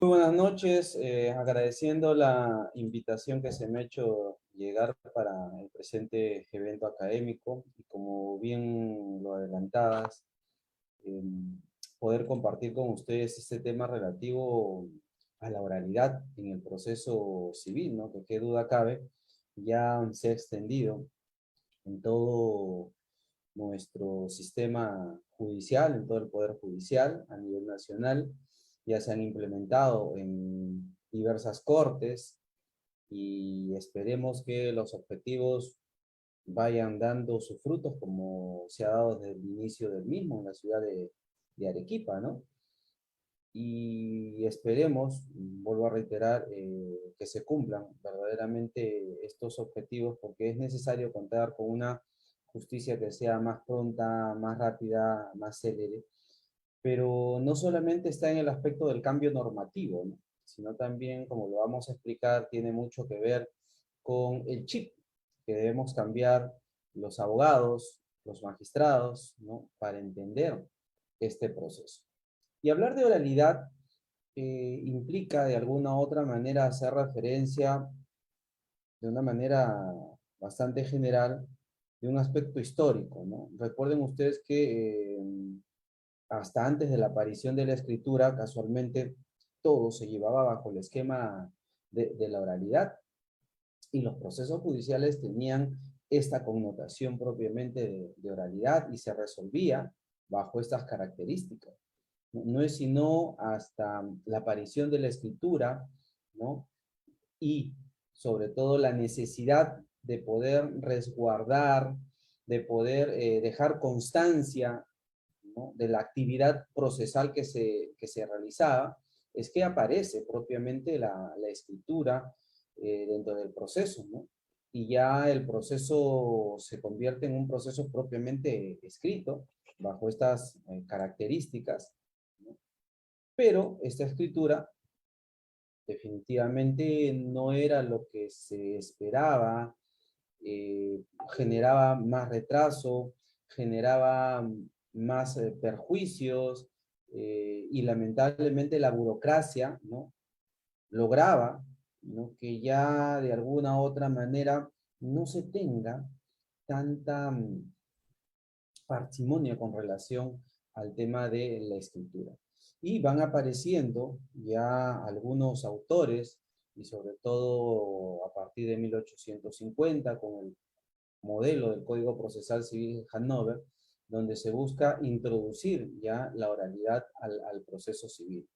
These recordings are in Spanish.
Muy buenas noches, agradeciendo la invitación que se me ha hecho llegar para el presente evento académico y como bien lo adelantabas, eh, poder compartir con ustedes este tema relativo a la oralidad en el proceso civil, ¿no? Que qué duda cabe, ya se ha extendido en todo nuestro sistema judicial, en todo el poder judicial a nivel nacional. Ya se han implementado en diversas cortes y esperemos que los objetivos vayan dando sus frutos como se ha dado desde el inicio del mismo en la ciudad de Arequipa, ¿no? Y esperemos, vuelvo a reiterar, que se cumplan verdaderamente estos objetivos porque es necesario contar con una justicia que sea más pronta, más rápida, más célere, pero no solamente está en el aspecto del cambio normativo, ¿no? Sino también, como lo vamos a explicar, tiene mucho que ver con el chip que debemos cambiar los abogados, los magistrados, ¿no? Para entender este proceso. Y hablar de oralidad implica de alguna u otra manera hacer referencia de una manera bastante general de un aspecto histórico, ¿no? Recuerden ustedes que hasta antes de la aparición de la escritura, casualmente, todo se llevaba bajo el esquema de la oralidad y los procesos judiciales tenían esta connotación propiamente de oralidad y se resolvía bajo estas características. No es sino hasta la aparición de la escritura, ¿no? Y sobre todo la necesidad de poder resguardar, de poder dejar constancia, ¿no? De la actividad procesal que se realizaba, es que aparece propiamente la escritura dentro del proceso, ¿no? Y ya el proceso se convierte en un proceso propiamente escrito, bajo estas características, ¿no? Pero esta escritura definitivamente no era lo que se esperaba, generaba más retraso, generaba más perjuicios, y lamentablemente la burocracia, ¿no? Lograba, ¿no? Que ya de alguna u otra manera no se tenga tanta parsimonia con relación al tema de la escritura. Y van apareciendo ya algunos autores, y sobre todo a partir de 1850, con el modelo del Código Procesal Civil Hannover, donde se busca introducir ya la oralidad al proceso civil.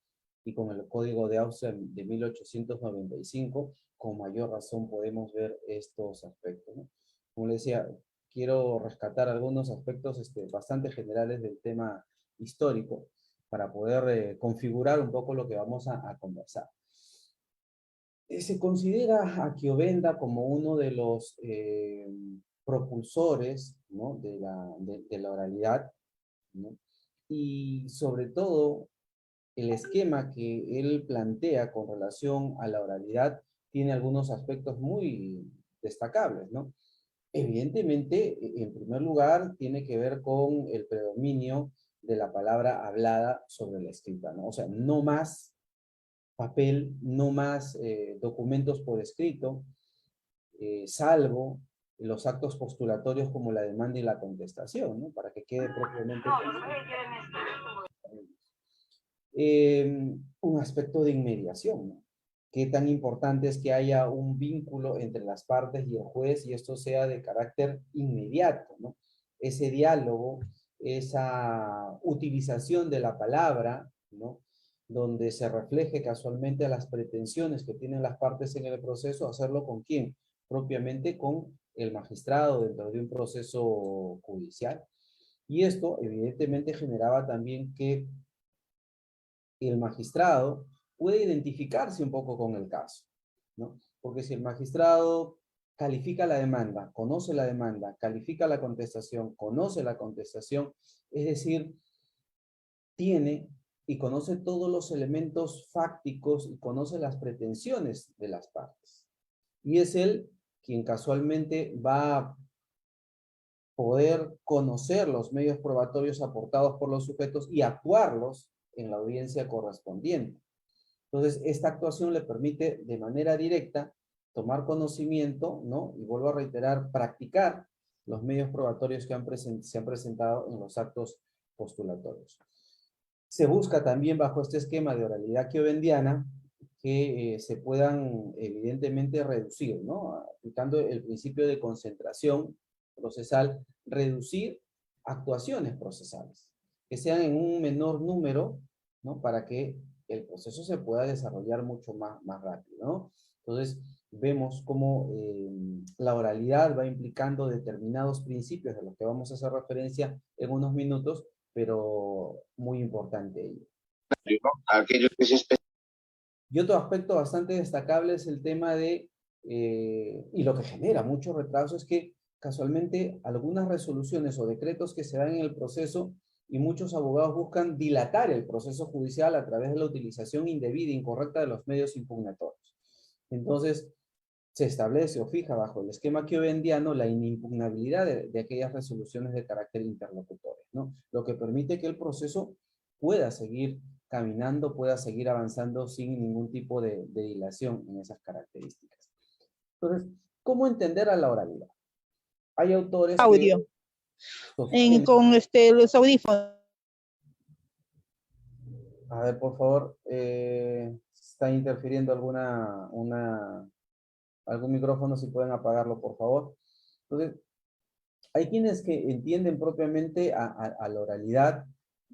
Y con el Código de Austria de 1895, con mayor razón podemos ver estos aspectos, ¿no? Como les decía, quiero rescatar algunos aspectos bastante generales del tema histórico para poder configurar un poco lo que vamos a conversar. Se considera a Chiovenda como uno de los propulsores, ¿no? de la oralidad, ¿no? Y sobre todo el esquema que él plantea con relación a la oralidad tiene algunos aspectos muy destacables, ¿no? Evidentemente, en primer lugar, tiene que ver con el predominio de la palabra hablada sobre la escrita, ¿no? O sea, no más papel, no más documentos por escrito, salvo los actos postulatorios como la demanda y la contestación, ¿no? Para que quede propiamente un aspecto de inmediación, ¿no? Qué tan importante es que haya un vínculo entre las partes y el juez y esto sea de carácter inmediato, ¿no? Ese diálogo, esa utilización de la palabra, ¿no? Donde se refleje casualmente a las pretensiones que tienen las partes en el proceso, hacerlo con quién, propiamente con el magistrado dentro de un proceso judicial. Y esto evidentemente generaba también que el magistrado puede identificarse un poco con el caso, ¿no? Porque si el magistrado califica la demanda, conoce la demanda, califica la contestación, conoce la contestación, es decir, tiene y conoce todos los elementos fácticos y conoce las pretensiones de las partes. Y es él quien casualmente va a poder conocer los medios probatorios aportados por los sujetos y actuarlos en la audiencia correspondiente. Entonces, esta actuación le permite de manera directa tomar conocimiento, ¿no? Y vuelvo a reiterar, practicar los medios probatorios que se han presentado en los actos postulatorios. Se busca también bajo este esquema de oralidad kiovendiana que se puedan evidentemente reducir, ¿no? Aplicando el principio de concentración procesal, reducir actuaciones procesales, que sean en un menor número, ¿no? Para que el proceso se pueda desarrollar mucho más rápido, ¿no? Entonces, vemos cómo la oralidad va implicando determinados principios de los que vamos a hacer referencia en unos minutos, pero muy importante ello. ¿No? Aquellos que se Y otro aspecto bastante destacable es el tema de, y lo que genera mucho retraso es que casualmente algunas resoluciones o decretos que se dan en el proceso y muchos abogados buscan dilatar el proceso judicial a través de la utilización indebida e incorrecta de los medios impugnatorios. Entonces, se establece o fija bajo el esquema kiovendiano la inimpugnabilidad de aquellas resoluciones de carácter interlocutorio, ¿no? Lo que permite que el proceso pueda seguir caminando, pueda seguir avanzando sin ningún tipo de dilación en esas características. Entonces, ¿cómo entender a la oralidad? Hay autores Audio. que sostienen... Con los audífonos. A ver, por favor, está interfiriendo algún micrófono, si pueden apagarlo, por favor. Entonces, hay quienes que entienden propiamente a la oralidad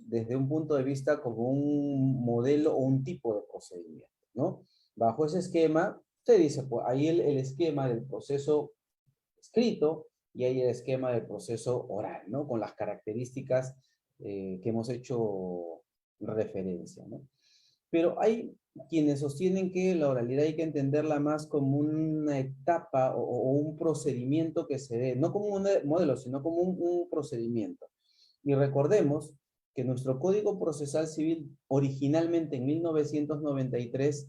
desde un punto de vista como un modelo o un tipo de procedimiento, ¿no? Bajo ese esquema, se dice, pues ahí el esquema del proceso escrito y hay el esquema del proceso oral, ¿no? Con las características que hemos hecho referencia, ¿no? Pero hay quienes sostienen que la oralidad hay que entenderla más como una etapa o un procedimiento que se dé, no como un modelo, sino como un procedimiento. Y recordemos que nuestro Código Procesal Civil originalmente en 1993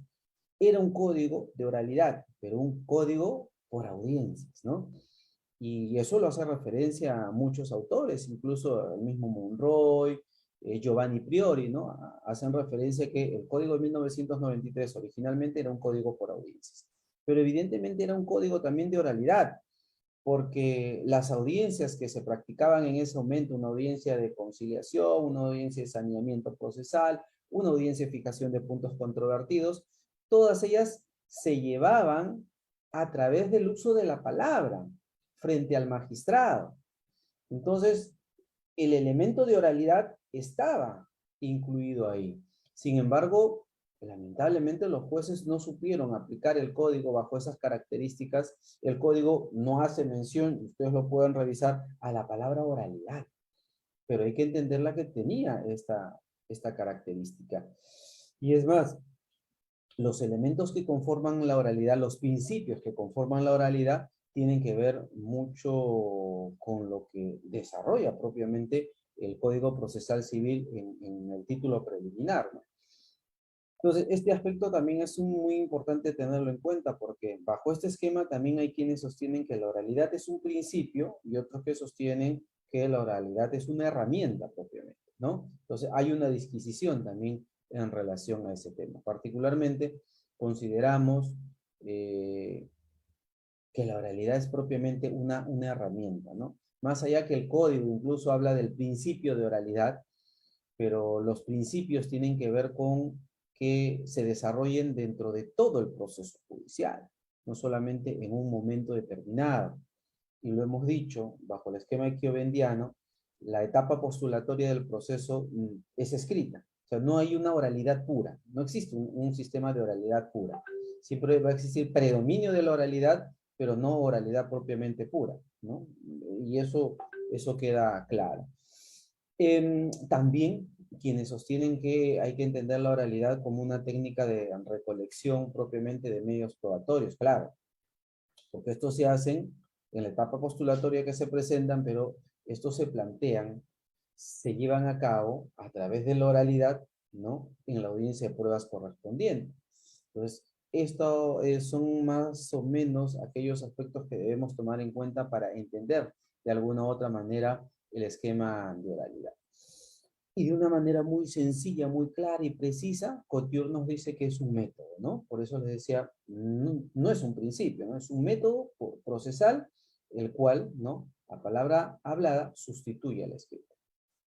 era un código de oralidad, pero un código por audiencias, ¿no? Y eso lo hace referencia a muchos autores, incluso el mismo Monroy, Giovanni Priori, ¿no? Hacen referencia a que el código de 1993 originalmente era un código por audiencias. Pero evidentemente era un código también de oralidad, porque las audiencias que se practicaban en ese momento, una audiencia de conciliación, una audiencia de saneamiento procesal, una audiencia de fijación de puntos controvertidos, todas ellas se llevaban a través del uso de la palabra frente al magistrado. Entonces, el elemento de oralidad estaba incluido ahí. Sin embargo, lamentablemente los jueces no supieron aplicar el código bajo esas características. El código no hace mención, ustedes lo pueden revisar, a la palabra oralidad. Pero hay que entender la que tenía esta característica. Y es más, los elementos que conforman la oralidad, los principios que conforman la oralidad, tienen que ver mucho con lo que desarrolla propiamente el Código Procesal Civil en el título preliminar, ¿no? Entonces, este aspecto también es muy importante tenerlo en cuenta porque bajo este esquema también hay quienes sostienen que la oralidad es un principio y otros que sostienen que la oralidad es una herramienta propiamente, ¿no? Entonces, hay una disquisición también en relación a ese tema. Particularmente, consideramos que la oralidad es propiamente una herramienta, ¿no? Más allá que el código incluso habla del principio de oralidad, pero los principios tienen que ver con que se desarrollen dentro de todo el proceso judicial, no solamente en un momento determinado. Y lo hemos dicho, bajo el esquema kiovendiano, la etapa postulatoria del proceso es escrita. O sea, no hay una oralidad pura, no existe un sistema de oralidad pura. Siempre va a existir predominio de la oralidad, pero no oralidad propiamente pura, ¿no? Y eso queda claro. También quienes sostienen que hay que entender la oralidad como una técnica de recolección propiamente de medios probatorios, claro, porque estos se hacen en la etapa postulatoria que se presentan, pero estos se plantean, se llevan a cabo a través de la oralidad, ¿no? En la audiencia de pruebas correspondiente. Entonces, esto son más o menos aquellos aspectos que debemos tomar en cuenta para entender de alguna u otra manera el esquema de oralidad. Y de una manera muy sencilla, muy clara y precisa, Couture nos dice que es un método, ¿no? Por eso les decía, no es un principio, ¿no? Es un método procesal, el cual, ¿no? La palabra hablada sustituye a la escrita.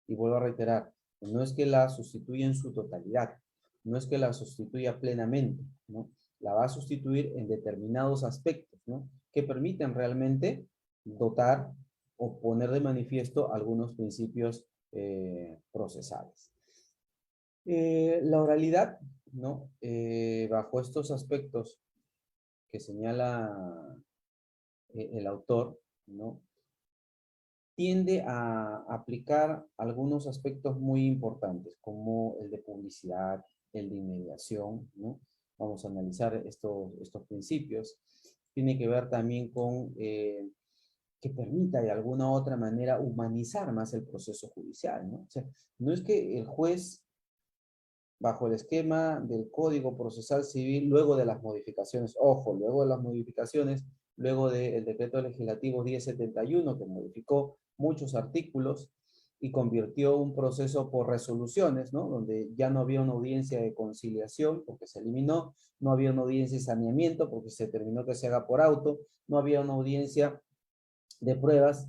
Y vuelvo a reiterar, no es que la sustituya en su totalidad, no es que la sustituya plenamente, ¿no? La va a sustituir en determinados aspectos, ¿no? Que permiten realmente dotar o poner de manifiesto algunos principios procesales. La oralidad, ¿no? Bajo estos aspectos que señala el autor, ¿no? Tiende a aplicar algunos aspectos muy importantes, como el de publicidad, el de inmediación, ¿no? Vamos a analizar estos principios. Tiene que ver también con que permita de alguna u otra manera humanizar más el proceso judicial, ¿no? O sea, no es que el juez, bajo el esquema del Código Procesal Civil, luego de las modificaciones, ojo, luego de las modificaciones, luego del Decreto Legislativo 1071, que modificó muchos artículos y convirtió un proceso por resoluciones, ¿no? Donde ya no había una audiencia de conciliación, porque se eliminó, no había una audiencia de saneamiento, porque se terminó que se haga por auto, no había una audiencia de pruebas,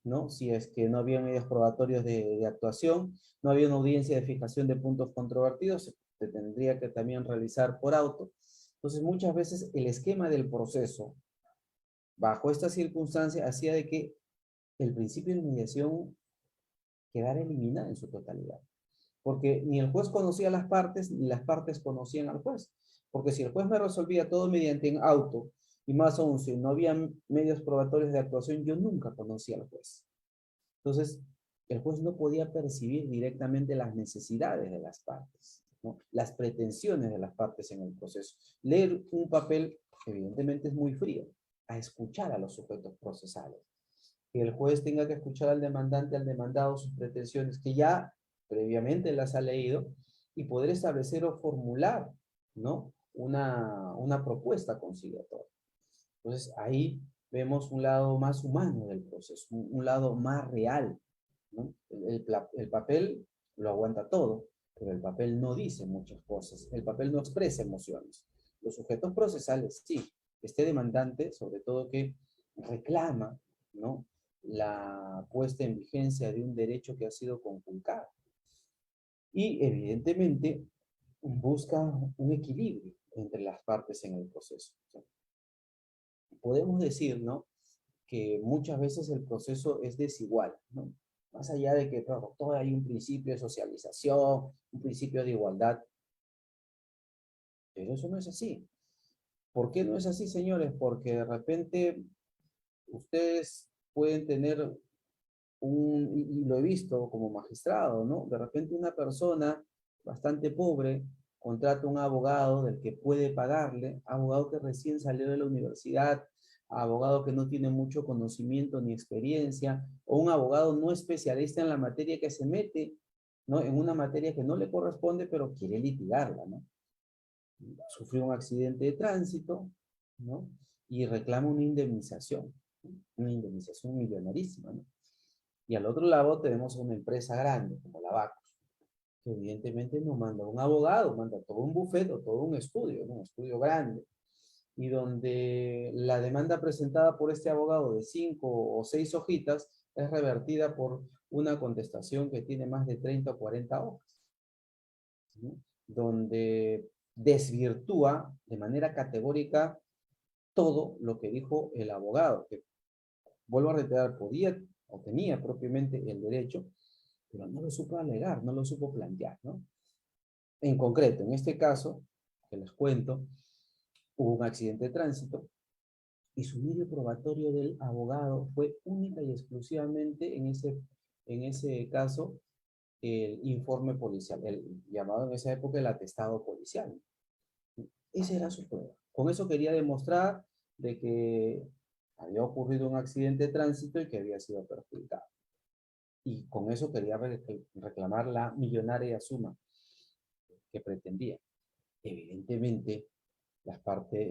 ¿no? Si es que no había medios probatorios de actuación, no había una audiencia de fijación de puntos controvertidos, se tendría que también realizar por auto. Entonces, muchas veces el esquema del proceso, bajo esta circunstancia, hacía de que el principio de mediación quedara eliminado en su totalidad. Porque ni el juez conocía las partes, ni las partes conocían al juez. Porque si el juez me resolvía todo mediante en auto, y más aún, si no había medios probatorios de actuación, yo nunca conocía al juez. Entonces, el juez no podía percibir directamente las necesidades de las partes, ¿no? Las pretensiones de las partes en el proceso. Leer un papel, evidentemente, es muy frío, a escuchar a los sujetos procesales. Que el juez tenga que escuchar al demandante, al demandado, sus pretensiones, que ya previamente las ha leído, y poder establecer o formular, ¿no? Una propuesta conciliatoria. Entonces, ahí vemos un lado más humano del proceso, un lado más real, ¿no? El papel lo aguanta todo, pero el papel no dice muchas cosas, el papel no expresa emociones. Los sujetos procesales, sí, este demandante, sobre todo que reclama, ¿no? La puesta en vigencia de un derecho que ha sido conculcado. Y evidentemente busca un equilibrio entre las partes en el proceso. O sea, podemos decir, ¿no? Que muchas veces el proceso es desigual, ¿no? Más allá de que todo hay un principio de socialización, un principio de igualdad, pero eso no es así. ¿Por qué no es así, señores? Porque de repente ustedes pueden tener y lo he visto como magistrado, ¿no? De repente una persona bastante pobre contrata un abogado del que puede pagarle, abogado que recién salió de la universidad, abogado que no tiene mucho conocimiento ni experiencia, o un abogado no especialista en la materia que se mete, ¿no? En una materia que no le corresponde, pero quiere litigarla, ¿no? Sufrió un accidente de tránsito, ¿no? Y reclama una indemnización millonarísima, ¿no? Y al otro lado tenemos una empresa grande como la Bacus, que evidentemente no manda un abogado, manda todo un bufete o todo un estudio, ¿no? Un estudio grande, y donde la demanda presentada por este abogado de 5 o 6 hojitas es revertida por una contestación que tiene más de 30 o 40 hojas, ¿no? Donde desvirtúa de manera categórica todo lo que dijo el abogado, que vuelvo a reiterar, podía o tenía propiamente el derecho, pero no lo supo alegar, no lo supo plantear, ¿no? En concreto, en este caso, que les cuento, hubo un accidente de tránsito y su medio probatorio del abogado fue única y exclusivamente en ese caso el informe policial, el llamado en esa época el atestado policial. Esa era su prueba. Con eso quería demostrar de que había ocurrido un accidente de tránsito y que había sido perjudicado. Y con eso quería reclamar la millonaria suma que pretendía. Evidentemente, la parte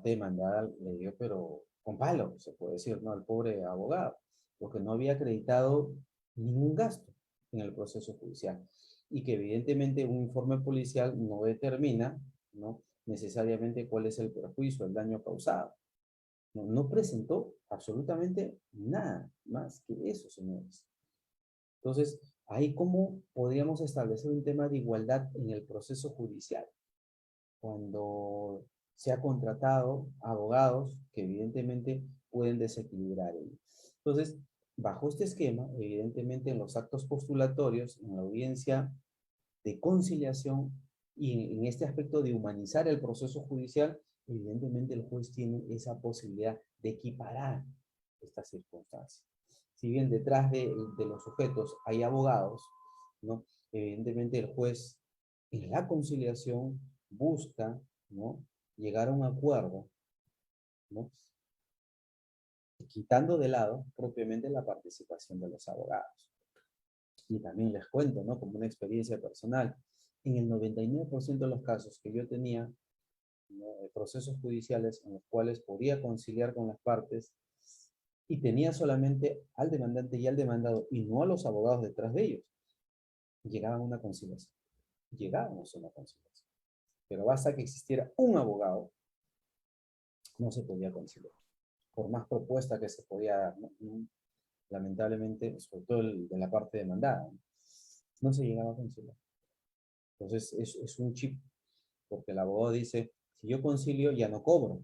demandada le dio, pero con palo, se puede decir, ¿no? Al pobre abogado, porque no había acreditado ningún gasto. en el proceso judicial. Y que evidentemente un informe policial no determina, ¿no?, necesariamente cuál es el perjuicio, el daño causado. No presentó absolutamente nada más que eso, señores. Entonces, ahí cómo podríamos establecer un tema de igualdad en el proceso judicial, cuando se ha contratado abogados que evidentemente pueden desequilibrar ello. Entonces, bajo este esquema, evidentemente en los actos postulatorios, en la audiencia de conciliación y en este aspecto de humanizar el proceso judicial, evidentemente el juez tiene esa posibilidad de equiparar estas circunstancias. Si bien detrás de los sujetos hay abogados, ¿no?, evidentemente el juez en la conciliación busca, ¿no?, llegar a un acuerdo, ¿no?, quitando de lado propiamente la participación de los abogados. Y también les cuento, ¿no?, como una experiencia personal, en el 99% de los casos que yo tenía, ¿no?, procesos judiciales en los cuales podía conciliar con las partes y tenía solamente al demandante y al demandado y no a los abogados detrás de ellos, llegaban a una conciliación. Llegábamos a una conciliación. Pero basta que existiera un abogado, no se podía conciliar. Por más propuesta que se podía dar, ¿no?, lamentablemente, sobre todo de la parte demandada, no se llegaba a conciliar. Entonces, es un chip, porque el abogado dice, si yo concilio, ya no cobro.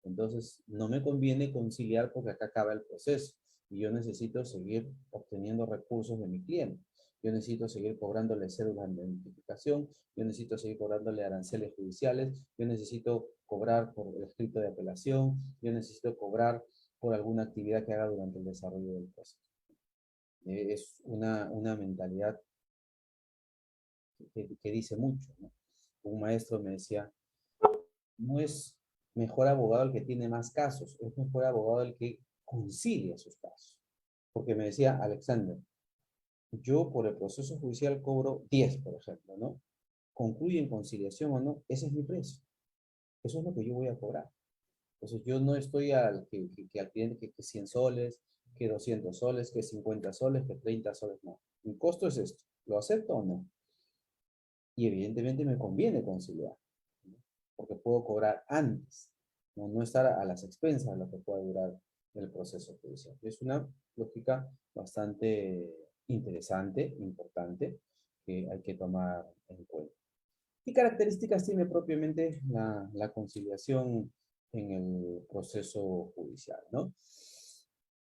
Entonces, no me conviene conciliar porque acá acaba el proceso y yo necesito seguir obteniendo recursos de mi cliente. Yo necesito seguir cobrándole cédulas de identificación, yo necesito seguir cobrándole aranceles judiciales, yo necesito cobrar por el escrito de apelación, yo necesito cobrar por alguna actividad que haga durante el desarrollo del proceso. Es una mentalidad que dice mucho, ¿no? Un maestro me decía, no es mejor abogado el que tiene más casos, es mejor abogado el que concilia sus casos. Porque me decía, Alexander, yo por el proceso judicial cobro 10, por ejemplo, ¿no? Concluye en conciliación o no, ese es mi precio. Eso es lo que yo voy a cobrar. Entonces yo no estoy al cliente que 100 soles, que 200 soles, que 50 soles, que 30 soles, no. Mi costo es esto. ¿Lo acepto o no? Y evidentemente me conviene conciliar, ¿no?, porque puedo cobrar antes, no estar a las expensas de lo que pueda durar el proceso judicial. Es una lógica bastante interesante, importante, que hay que tomar en cuenta. ¿Qué características tiene propiamente la conciliación en el proceso judicial, ¿no?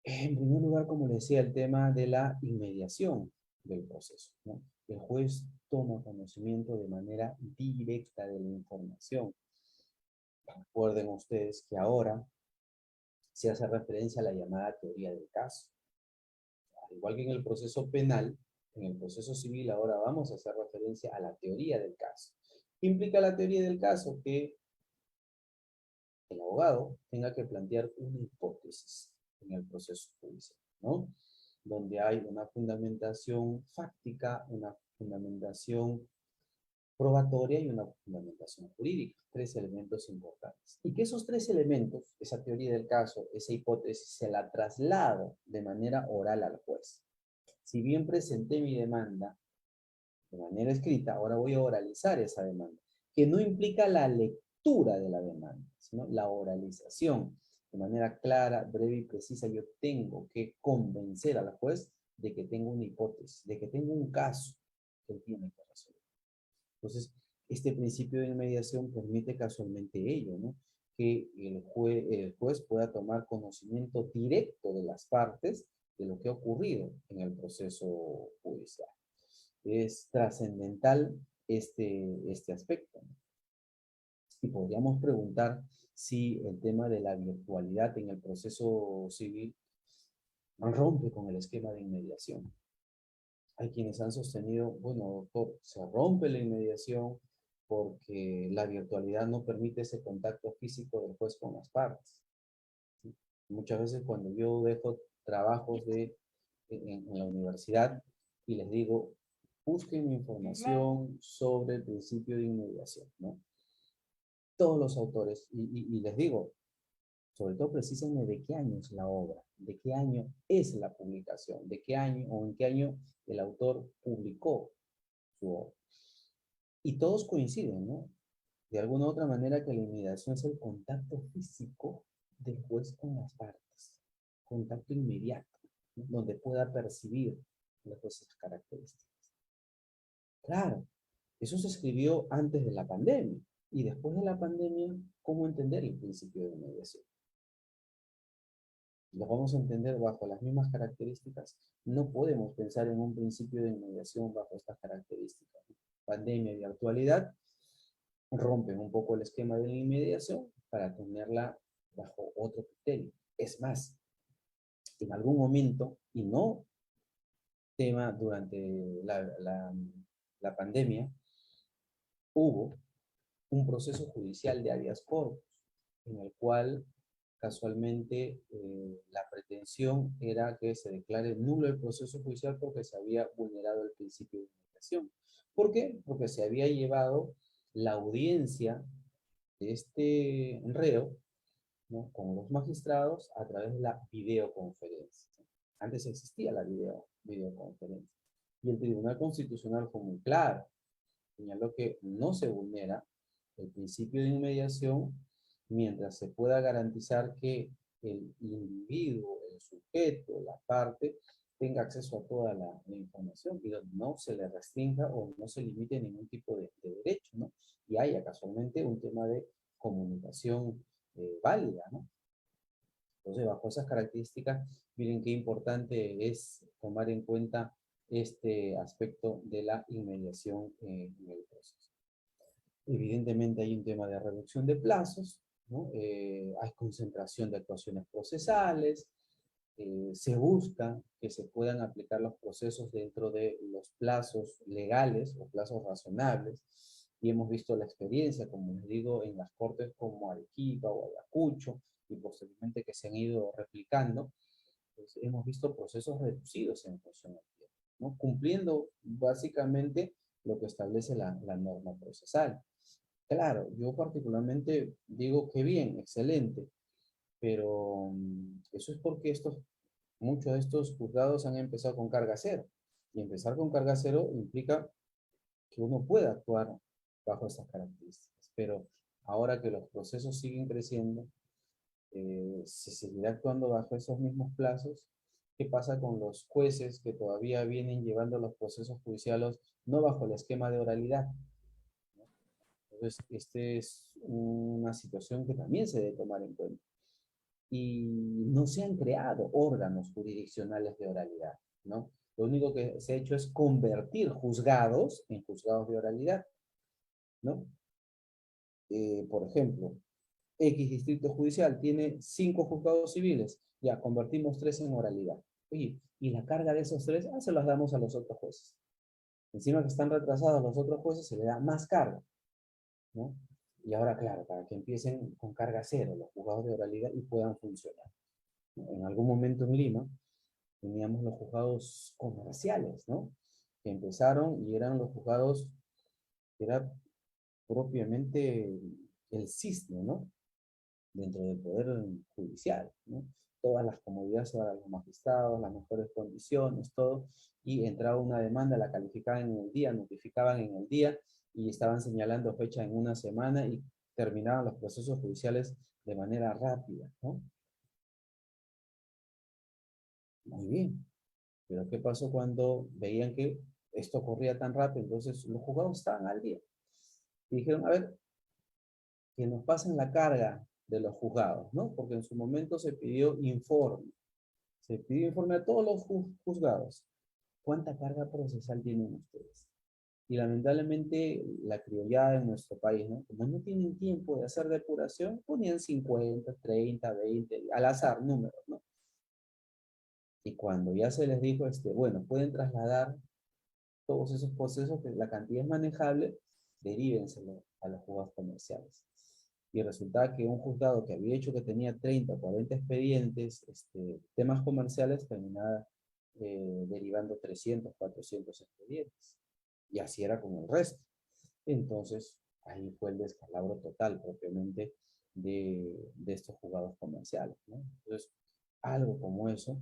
En primer lugar, como les decía, el tema de la inmediación del proceso, ¿no? El juez toma conocimiento de manera directa de la información. Recuerden ustedes que ahora se hace referencia a la llamada teoría del caso. Al igual que en el proceso penal, en el proceso civil ahora vamos a hacer referencia a la teoría del caso. ¿Qué implica la teoría del caso? Que el abogado tenga que plantear una hipótesis en el proceso judicial, ¿no?, donde hay una fundamentación fáctica, una fundamentación probatoria y una fundamentación jurídica. 3 elementos importantes. Y que esos 3 elementos, esa teoría del caso, esa hipótesis, se la traslado de manera oral al juez. Si bien presenté mi demanda de manera escrita, ahora voy a oralizar esa demanda, que no implica la lectura de la demanda, sino la oralización. De manera clara, breve y precisa, yo tengo que convencer al juez de que tengo una hipótesis, de que tengo un caso que él tiene que resolver. Entonces, este principio de inmediación permite casualmente ello, ¿no?, que el juez pueda tomar conocimiento directo de las partes de lo que ha ocurrido en el proceso judicial. Es trascendental este aspecto, ¿no? Y podríamos preguntar si el tema de la virtualidad en el proceso civil rompe con el esquema de inmediación. Hay quienes han sostenido, bueno, doctor, se rompe la inmediación porque la virtualidad no permite ese contacto físico del juez con las partes. ¿Sí? Muchas veces cuando yo dejo trabajos en la universidad y les digo, busquen información sobre el principio de inmediación, ¿no? Todos los autores, y les digo, Sobre todo precísenme de qué año es la obra, de qué año es la publicación, de qué año o en qué año el autor publicó su obra. Y todos coinciden, ¿no? De alguna u otra manera que la inmigración es el contacto físico del juez con las partes, contacto inmediato, ¿no? Donde pueda percibir esas características. Claro, eso se escribió antes de la pandemia. Y después de la pandemia, ¿cómo entender el principio de mediación? Lo vamos a entender bajo las mismas características. No podemos pensar en un principio de mediación bajo estas características. Pandemia y actualidad rompen un poco el esquema de la inmediación para tenerla bajo otro criterio. Es más, en algún momento, y no tema durante la pandemia, hubo un proceso judicial de habeas corpus, en el cual casualmente la pretensión era que se declare nulo el proceso judicial porque se había vulnerado el principio de inmigración. ¿Por qué? Porque se había llevado la audiencia de este reo, ¿no?, con los magistrados a través de la videoconferencia. Antes existía la videoconferencia. Y el Tribunal Constitucional fue muy claro. Señaló que no se vulnera el principio de inmediación mientras se pueda garantizar que el individuo, el sujeto, la parte, tenga acceso a toda la información y donde no se le restrinja o no se limite ningún tipo de derecho, ¿no? Y haya casualmente un tema de comunicación válida, ¿no? Entonces, bajo esas características, miren qué importante es tomar en cuenta este aspecto de la inmediación en el proceso. Evidentemente hay un tema de reducción de plazos, ¿no? Hay concentración de actuaciones procesales, se busca que se puedan aplicar los procesos dentro de los plazos legales o plazos razonables, y hemos visto la experiencia, como les digo, en las cortes como Arequipa o Ayacucho, y posteriormente que se han ido replicando, pues hemos visto procesos reducidos en función al tiempo, ¿no? Cumpliendo básicamente lo que establece la norma procesal. Claro, yo particularmente digo que bien, excelente, pero eso es porque muchos de estos juzgados han empezado con carga cero. Y empezar con carga cero implica que uno pueda actuar bajo esas características. Pero ahora que los procesos siguen creciendo, se seguirá actuando bajo esos mismos plazos. ¿Qué pasa con los jueces que todavía vienen llevando los procesos judiciales no bajo el esquema de oralidad? Entonces, esta es una situación que también se debe tomar en cuenta. Y no se han creado órganos jurisdiccionales de oralidad, ¿no? Lo único que se ha hecho es convertir juzgados en juzgados de oralidad, ¿no? Por ejemplo, X distrito judicial tiene 5 juzgados civiles, ya convertimos 3 en oralidad. Oye, y la carga de esos 3, se las damos a los otros jueces. Encima que están retrasados los otros jueces, se le da más carga, ¿no? Y ahora, claro, para que empiecen con carga cero los juzgados de oralidad y puedan funcionar. En algún momento en Lima teníamos los juzgados comerciales, ¿no? Que empezaron y eran los juzgados que era propiamente el cisne, ¿no? Dentro del poder judicial, ¿no? Todas las comodidades para los magistrados, las mejores condiciones, todo, y entraba una demanda, la calificaban en el día, notificaban en el día, y estaban señalando fecha en una semana y terminaban los procesos judiciales de manera rápida, ¿no? Muy bien, pero ¿qué pasó cuando veían que esto corría tan rápido? Entonces los juzgados estaban al día. Y dijeron, a ver, que nos pasen la carga de los juzgados, ¿no? Porque en su momento se pidió informe. Se pidió informe a todos los juzgados. ¿Cuánta carga procesal tienen ustedes? Y lamentablemente la criollada en nuestro país, ¿no? Como no tienen tiempo de hacer depuración, ponían 50, 30, 20, al azar, números, ¿no? Y cuando ya se les dijo, bueno, pueden trasladar todos esos procesos, que la cantidad es manejable, derívenselo a los juzgados comerciales. Y resulta que un juzgado que había hecho que tenía 30 o 40 expedientes, temas comerciales, terminaba derivando 300, 400 expedientes. Y así era con el resto. Entonces, ahí fue el descalabro total, propiamente, de estos juzgados comerciales, ¿no? Entonces, algo como eso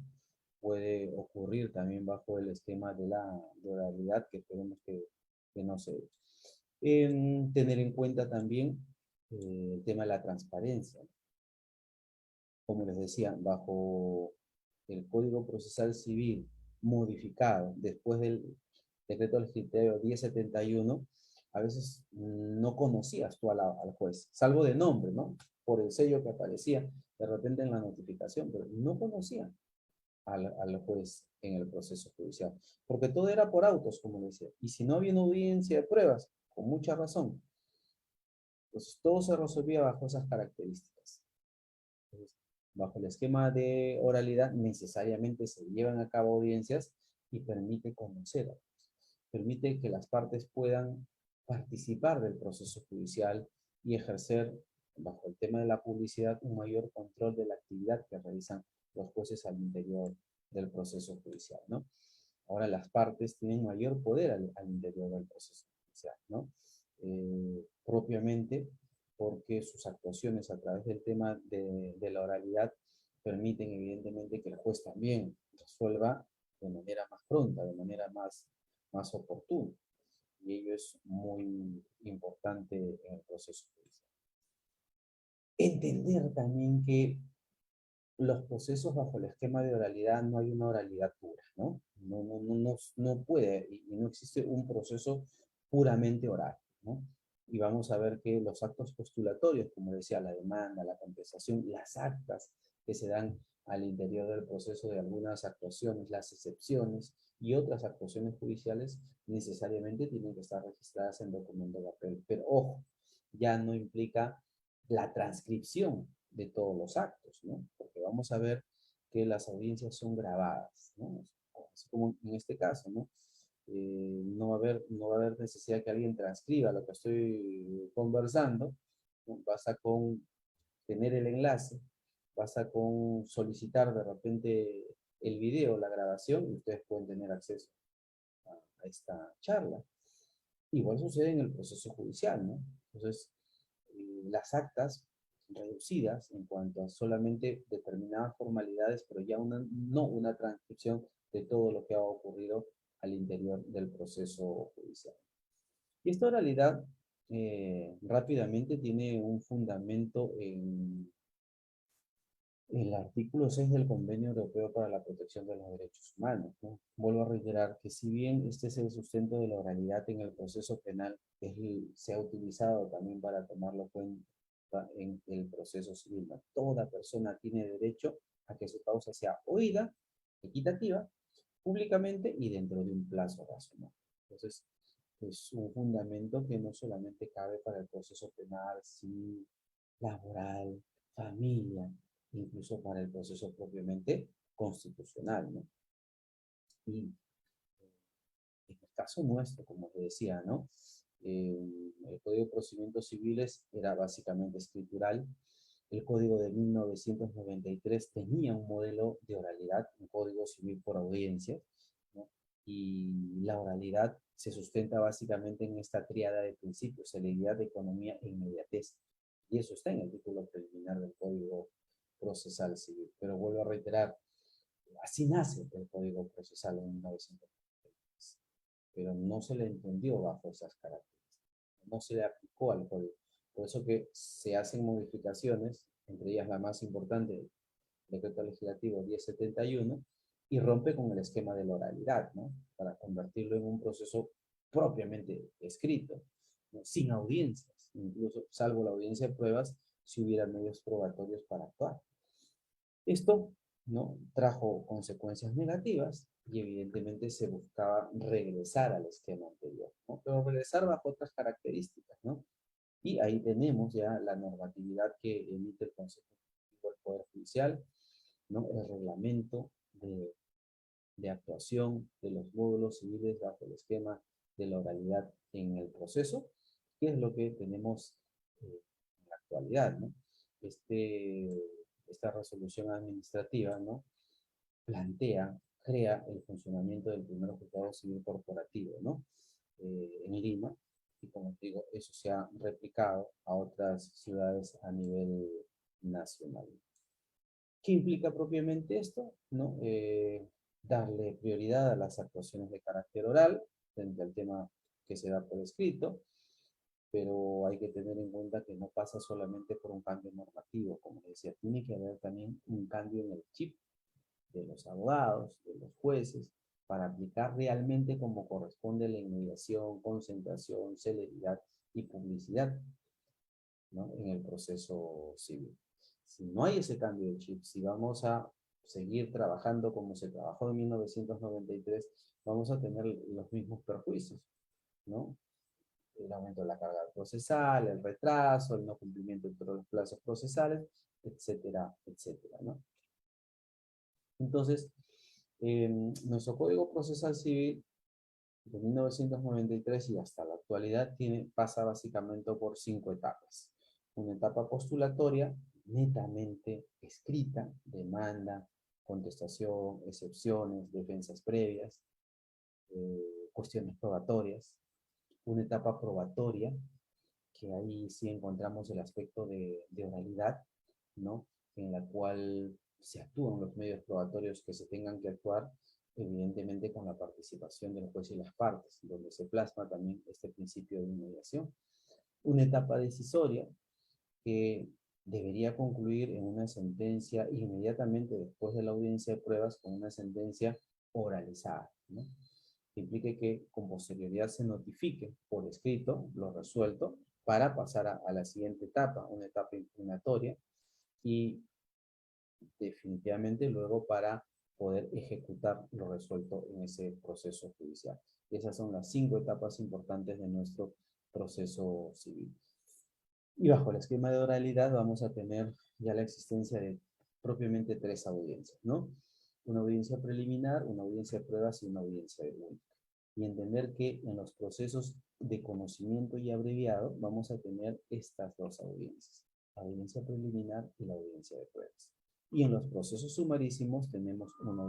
puede ocurrir también bajo el esquema de oralidad que esperemos que no se dé. Tener en cuenta también el tema de la transparencia. Como les decía, bajo el Código Procesal Civil modificado después del decreto legislativo 1071, a veces no conocías tú al juez, salvo de nombre, ¿no? Por el sello que aparecía de repente en la notificación, pero no conocía al juez en el proceso judicial, porque todo era por autos, como decía, y si no había una audiencia de pruebas, con mucha razón, pues todo se resolvía bajo esas características. Entonces, bajo el esquema de oralidad, necesariamente se llevan a cabo audiencias y permite conocer, permite que las partes puedan participar del proceso judicial y ejercer, bajo el tema de la publicidad, un mayor control de la actividad que realizan los jueces al interior del proceso judicial, ¿no? Ahora las partes tienen mayor poder al interior del proceso judicial, ¿no? Propiamente porque sus actuaciones a través del tema de la oralidad permiten evidentemente que el juez también resuelva de manera más pronta, de manera más oportuna. Y ello es muy importante en el proceso judicial. Entender también que los procesos bajo el esquema de oralidad no hay una oralidad pura, ¿no? No puede y no existe un proceso puramente oral, ¿no? Y vamos a ver que los actos postulatorios, como decía, la demanda, la compensación, las actas que se dan al interior del proceso de algunas actuaciones, las excepciones y otras actuaciones judiciales, necesariamente tienen que estar registradas en documento de papel. Pero ojo, ya no implica la transcripción de todos los actos, ¿no? Porque vamos a ver que las audiencias son grabadas, ¿no? Así como en este caso, ¿no? No va a haber necesidad que alguien transcriba lo que estoy conversando, ¿no? Basta con tener el enlace, basta con solicitar de repente el video, la grabación, y ustedes pueden tener acceso a esta charla. Igual sucede en el proceso judicial, ¿no? Entonces, las actas reducidas en cuanto a solamente determinadas formalidades, pero ya no una transcripción de todo lo que ha ocurrido al interior del proceso judicial. Y esta oralidad rápidamente tiene un fundamento en el artículo 6 del Convenio Europeo para la Protección de los Derechos Humanos, ¿no? Vuelvo a reiterar que si bien este es el sustento de la oralidad en el proceso penal, se ha utilizado también para tomarlo cuenta en el proceso civil, ¿no? Toda persona tiene derecho a que su causa sea oída, equitativa, públicamente y dentro de un plazo razonable. Entonces, es un fundamento que no solamente cabe para el proceso penal, civil, laboral, familia, incluso para el proceso propiamente constitucional, ¿no? Y en el caso nuestro, como te decía, ¿no? El Código de Procedimientos Civiles era básicamente escritural. El Código de 1993 tenía un modelo de oralidad, un Código Civil por audiencia, ¿no? Y la oralidad se sustenta básicamente en esta tríada de principios: celeridad, economía e inmediatez. Y eso está en el título preliminar del Código Procesal Civil. Pero vuelvo a reiterar, así nace el Código Procesal en 1993, pero no se le entendió bajo esas características, no se le aplicó al código. Por eso que se hacen modificaciones, entre ellas la más importante, el decreto legislativo 1071, y rompe con el esquema de la oralidad, ¿no? Para convertirlo en un proceso propiamente escrito, ¿no? Sin audiencias, incluso salvo la audiencia de pruebas, si hubiera medios probatorios para actuar. Esto, ¿no?, trajo consecuencias negativas y evidentemente se buscaba regresar al esquema anterior, ¿no? Pero regresar bajo otras características, ¿no? Y ahí tenemos ya la normatividad que emite el Consejo del Poder Judicial, ¿no? El reglamento de actuación de los módulos civiles bajo el esquema de la oralidad en el proceso, que es lo que tenemos en la actualidad, ¿no? Esta resolución administrativa, ¿no?, crea el funcionamiento del primer juzgado civil corporativo, ¿no?, en Lima, y como te digo, eso se ha replicado a otras ciudades a nivel nacional. ¿Qué implica propiamente esto? ¿No? Darle prioridad a las actuaciones de carácter oral frente al tema que se da por escrito, pero hay que tener en cuenta que no pasa solamente por un cambio normativo, como decía, tiene que haber también un cambio en el chip de los abogados, de los jueces, para aplicar realmente como corresponde la inmediación, concentración, celeridad y publicidad, ¿no? En el proceso civil. Si no hay ese cambio de chip, si vamos a seguir trabajando como se trabajó en 1993, vamos a tener los mismos perjuicios, ¿no? El aumento de la carga procesal, el retraso, el no cumplimiento de todos los plazos procesales, etcétera, etcétera, ¿no? Entonces, nuestro Código Procesal Civil de 1993 y hasta la actualidad pasa básicamente por 5 etapas. Una etapa postulatoria, netamente escrita, demanda, contestación, excepciones, defensas previas, cuestiones probatorias. Una etapa probatoria, que ahí sí encontramos el aspecto de oralidad, ¿no? En la cual se actúan los medios probatorios que se tengan que actuar, evidentemente con la participación del juez y las partes, donde se plasma también este principio de inmediación. Una etapa decisoria, que debería concluir en una sentencia inmediatamente después de la audiencia de pruebas con una sentencia oralizada, ¿no? Que implique que con posterioridad se notifique por escrito lo resuelto para pasar a la siguiente etapa, una etapa impugnatoria, y definitivamente luego para poder ejecutar lo resuelto en ese proceso judicial. Esas son las 5 etapas importantes de nuestro proceso civil. Y bajo el esquema de oralidad vamos a tener ya la existencia de propiamente 3 audiencias, ¿no? Una audiencia preliminar, una audiencia de pruebas y una audiencia de única. Y entender que en los procesos de conocimiento y abreviado vamos a tener estas 2 audiencias, la audiencia preliminar y la audiencia de pruebas. Y en los procesos sumarísimos tenemos una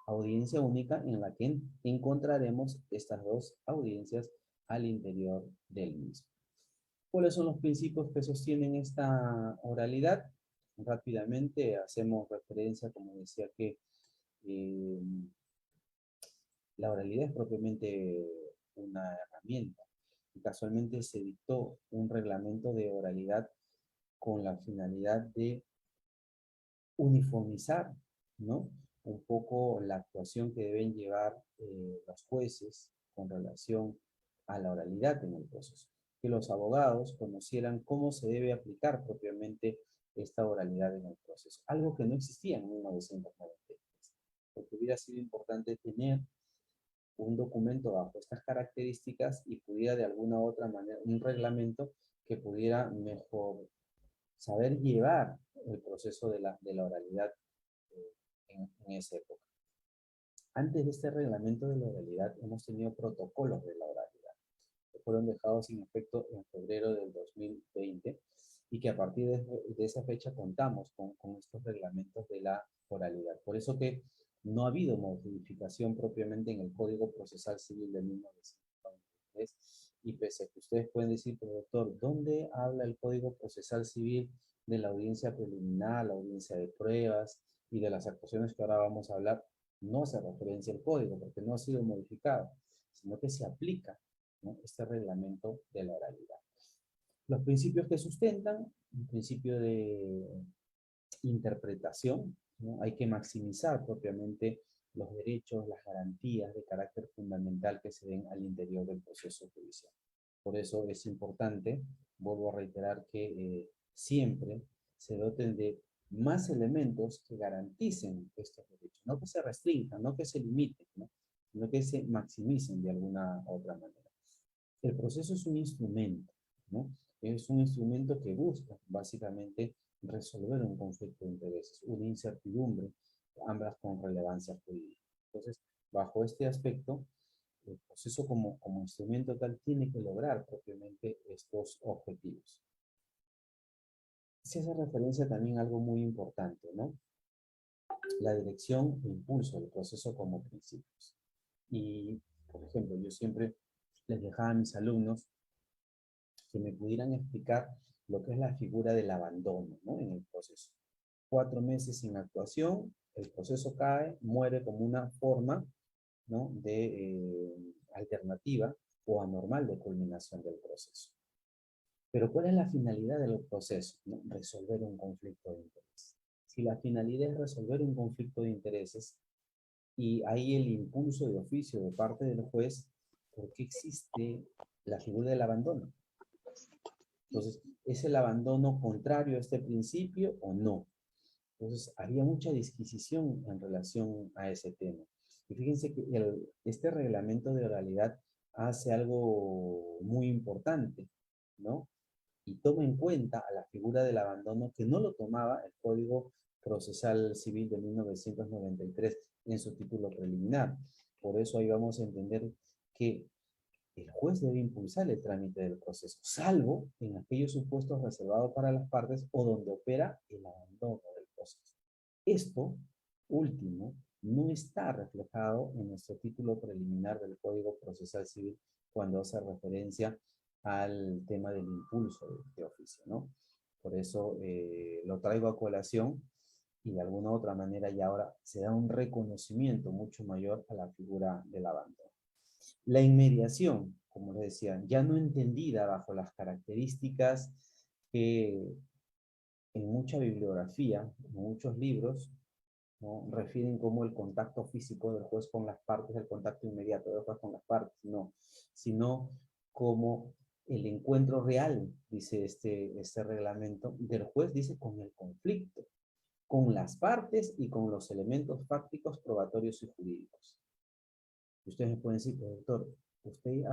audiencia única en la que encontraremos estas 2 audiencias al interior del mismo. ¿Cuáles son los principios que sostienen esta oralidad? Rápidamente hacemos referencia, como decía, que la oralidad es propiamente una herramienta. Y casualmente se dictó un reglamento de oralidad con la finalidad de uniformizar, ¿no? Un poco la actuación que deben llevar los jueces con relación a la oralidad en el proceso. Que los abogados conocieran cómo se debe aplicar propiamente esta oralidad en el proceso. Algo que no existía en 1993. Porque hubiera sido importante tener un documento bajo estas características y pudiera de alguna u otra manera, un reglamento que pudiera mejor saber llevar el proceso de la oralidad en esa época. Antes de este reglamento de la oralidad hemos tenido protocolos de la oralidad que fueron dejados sin efecto en febrero del 2020 y que a partir de esa fecha contamos con estos reglamentos de la oralidad. Por eso que no ha habido modificación propiamente en el Código Procesal Civil de 1993 y pese a que ustedes pueden decir, pero doctor, ¿dónde habla el Código Procesal Civil de la audiencia preliminar, la audiencia de pruebas y de las actuaciones que ahora vamos a hablar? No hace referencia al código porque no ha sido modificado, sino que se aplica, ¿no?, este reglamento de la oralidad. Los principios que sustentan, un principio de interpretación, ¿no? Hay que maximizar propiamente los derechos, las garantías de carácter fundamental que se den al interior del proceso judicial. Por eso es importante, vuelvo a reiterar, que siempre se doten de más elementos que garanticen estos derechos, no que se restrinjan, no que se limiten, ¿no?, sino que se maximicen de alguna otra manera. El proceso es un instrumento, ¿no? Es un instrumento que busca básicamente resolver un conflicto de intereses, una incertidumbre, ambas con relevancia jurídica. Entonces, bajo este aspecto, el proceso como instrumento tal tiene que lograr propiamente estos objetivos. Se hace referencia también a algo muy importante, ¿no? La dirección e impulso del proceso como principios. Y, por ejemplo, yo siempre les dejaba a mis alumnos que me pudieran explicar lo que es la figura del abandono, ¿no? En el proceso. 4 meses sin actuación, el proceso cae, muere como una forma, ¿no? de alternativa o anormal de culminación del proceso. Pero ¿cuál es la finalidad del proceso? ¿No? Resolver un conflicto de interés. Si la finalidad es resolver un conflicto de intereses y hay el impulso de oficio de parte del juez, ¿por qué existe la figura del abandono? Entonces, ¿es el abandono contrario a este principio o no? Entonces, había mucha disquisición en relación a ese tema. Y fíjense que este reglamento de oralidad hace algo muy importante, ¿no? Y toma en cuenta a la figura del abandono que no lo tomaba el Código Procesal Civil de 1993 en su título preliminar. Por eso ahí vamos a entender que el juez debe impulsar el trámite del proceso, salvo en aquellos supuestos reservados para las partes o donde opera el abandono del proceso. Esto último no está reflejado en nuestro título preliminar del Código Procesal Civil cuando hace referencia al tema del impulso de oficio, ¿no? Por eso lo traigo a colación y de alguna otra manera ya ahora se da un reconocimiento mucho mayor a la figura del abandono. La inmediación, como les decía, ya no entendida bajo las características que en mucha bibliografía, en muchos libros, ¿no? refieren como el contacto físico del juez con las partes, el contacto inmediato del juez con las partes, no, sino como el encuentro real, dice este reglamento, del juez, dice, con el conflicto, con las partes y con los elementos fácticos, probatorios y jurídicos. Ustedes me pueden decir, doctor, usted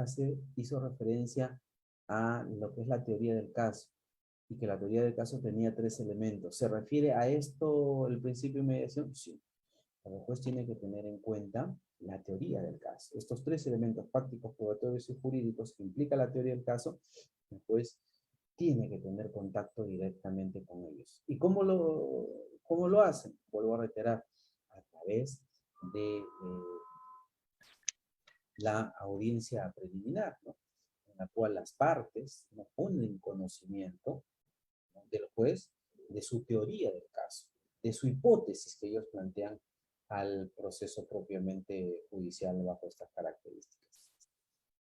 hizo referencia a lo que es la teoría del caso, y que la teoría del caso tenía 3 elementos. ¿Se refiere a esto el principio de mediación? Sí. Pero el juez tiene que tener en cuenta la teoría del caso. Estos 3 elementos fácticos, probatorios y jurídicos que implica la teoría del caso, el juez tiene que tener contacto directamente con ellos. ¿Y cómo lo hacen? Vuelvo a reiterar, a través de la audiencia preliminar, ¿no? En la cual las partes no ponen conocimiento, ¿no? del juez de su teoría del caso, de su hipótesis que ellos plantean al proceso propiamente judicial bajo estas características.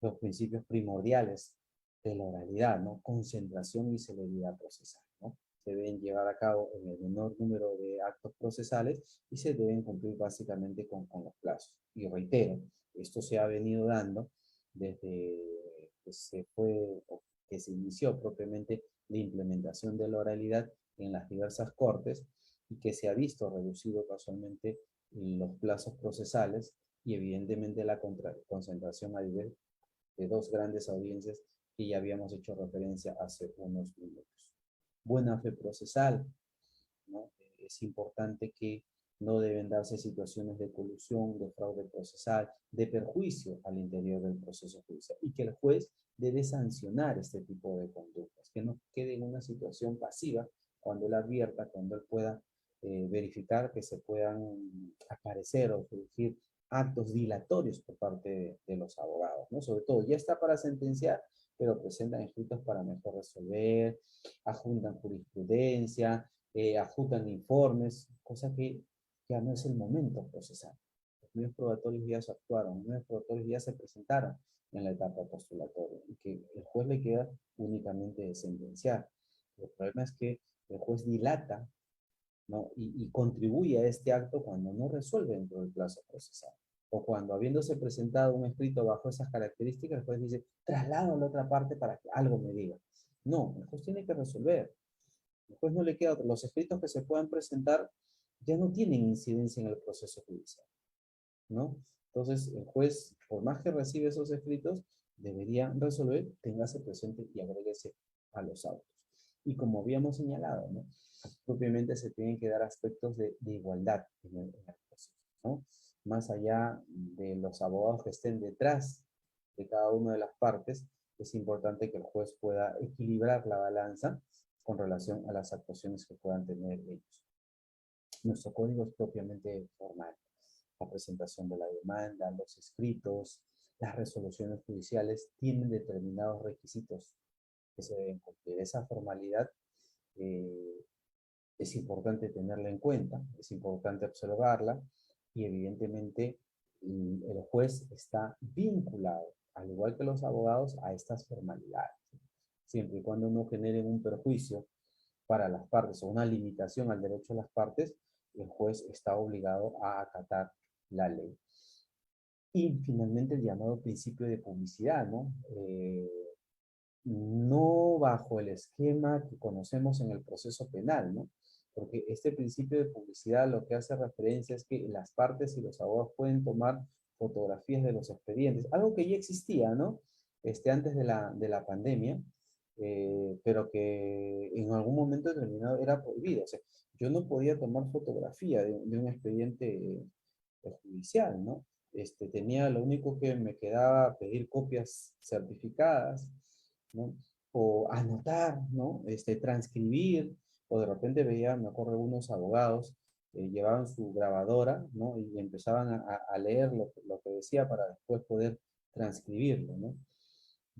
Los principios primordiales de la oralidad, ¿no? Concentración y celeridad procesal, ¿no? Se deben llevar a cabo en el menor número de actos procesales y se deben cumplir básicamente con los plazos. Y reitero, esto se ha venido dando desde que se inició propiamente la implementación de la oralidad en las diversas cortes y que se ha visto reducido casualmente los plazos procesales y evidentemente la concentración a nivel de 2 grandes audiencias que ya habíamos hecho referencia hace unos minutos. Buena fe procesal, ¿no? Es importante que no deben darse situaciones de colusión, de fraude procesal, de perjuicio al interior del proceso judicial y que el juez debe sancionar este tipo de conductas, que no quede en una situación pasiva cuando él advierta, cuando él pueda verificar que se puedan aparecer o surgir actos dilatorios por parte de los abogados, ¿no? Sobre todo, ya está para sentenciar, pero presentan escritos para mejor resolver, adjuntan jurisprudencia, adjuntan informes, cosa que ya no es el momento procesal. Los medios probatorios ya se actuaron, los medios probatorios ya se presentaron en la etapa postulatoria y que el juez le queda únicamente de sentenciar. El problema es que el juez dilata, ¿no? y contribuye a este acto cuando no resuelve dentro del plazo procesal. O cuando, habiéndose presentado un escrito bajo esas características, el juez dice, traslado a la otra parte para que algo me diga. No, el juez tiene que resolver. El juez no le queda otro. Los escritos que se puedan presentar ya no tienen incidencia en el proceso judicial, ¿no? Entonces, el juez, por más que recibe esos escritos, debería resolver, téngase presente y agréguese a los autos. Y como habíamos señalado, ¿no? Propiamente se tienen que dar aspectos de igualdad en el proceso, ¿no? Más allá de los abogados que estén detrás de cada una de las partes, es importante que el juez pueda equilibrar la balanza con relación a las actuaciones que puedan tener ellos. Nuestro código es propiamente formal. La presentación de la demanda, los escritos, las resoluciones judiciales tienen determinados requisitos que se deben cumplir. Esa formalidad es importante tenerla en cuenta, es importante observarla y evidentemente el juez está vinculado, al igual que los abogados, a estas formalidades. Siempre y cuando no generen un perjuicio para las partes o una limitación al derecho de las partes, el juez está obligado a acatar la ley. Y finalmente el llamado principio de publicidad, ¿no? No bajo el esquema que conocemos en el proceso penal, ¿no? Porque este principio de publicidad lo que hace referencia es que las partes y los abogados pueden tomar fotografías de los expedientes, algo que ya existía, ¿no? Antes de la pandemia, pero que en algún momento determinado era prohibido. O sea, yo no podía tomar fotografía de un expediente judicial, ¿no? Tenía, lo único que me quedaba pedir copias certificadas, ¿no? O anotar, ¿no? Transcribir, o de repente veía, me acuerdo, algunos abogados llevaban su grabadora, ¿no? Y empezaban a leer lo que decía para después poder transcribirlo, ¿no?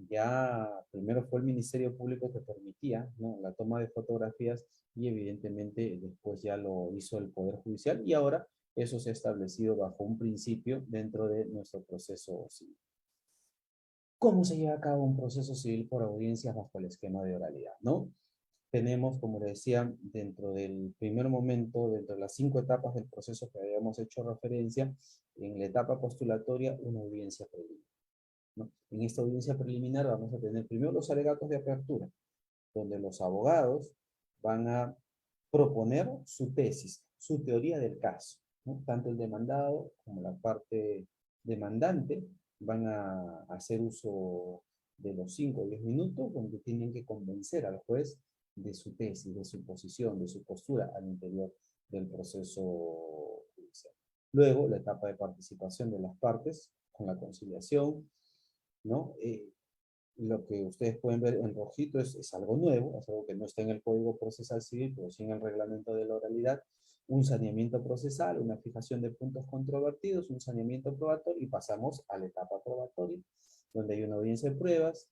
Ya primero fue el Ministerio Público que permitía, ¿no?, la toma de fotografías y evidentemente después ya lo hizo el Poder Judicial y ahora eso se ha establecido bajo un principio dentro de nuestro proceso civil. ¿Cómo se lleva a cabo un proceso civil por audiencias bajo el esquema de oralidad, no? Tenemos, como les decía, dentro del primer momento, dentro de las 5 etapas del proceso que habíamos hecho referencia, en la etapa postulatoria, una audiencia preliminar, ¿no? En esta audiencia preliminar vamos a tener primero los alegatos de apertura, donde los abogados van a proponer su tesis, su teoría del caso, ¿no? Tanto el demandado como la parte demandante van a hacer uso de los 5 o 10 minutos donde tienen que convencer al juez de su tesis, de su posición, de su postura al interior del proceso judicial. Luego, la etapa de participación de las partes con la conciliación, ¿no? Lo que ustedes pueden ver en rojito es algo nuevo, es algo que no está en el Código Procesal Civil, pero sí en el Reglamento de la Oralidad, un saneamiento procesal, una fijación de puntos controvertidos, un saneamiento probatorio, y pasamos a la etapa probatoria, donde hay una audiencia de pruebas.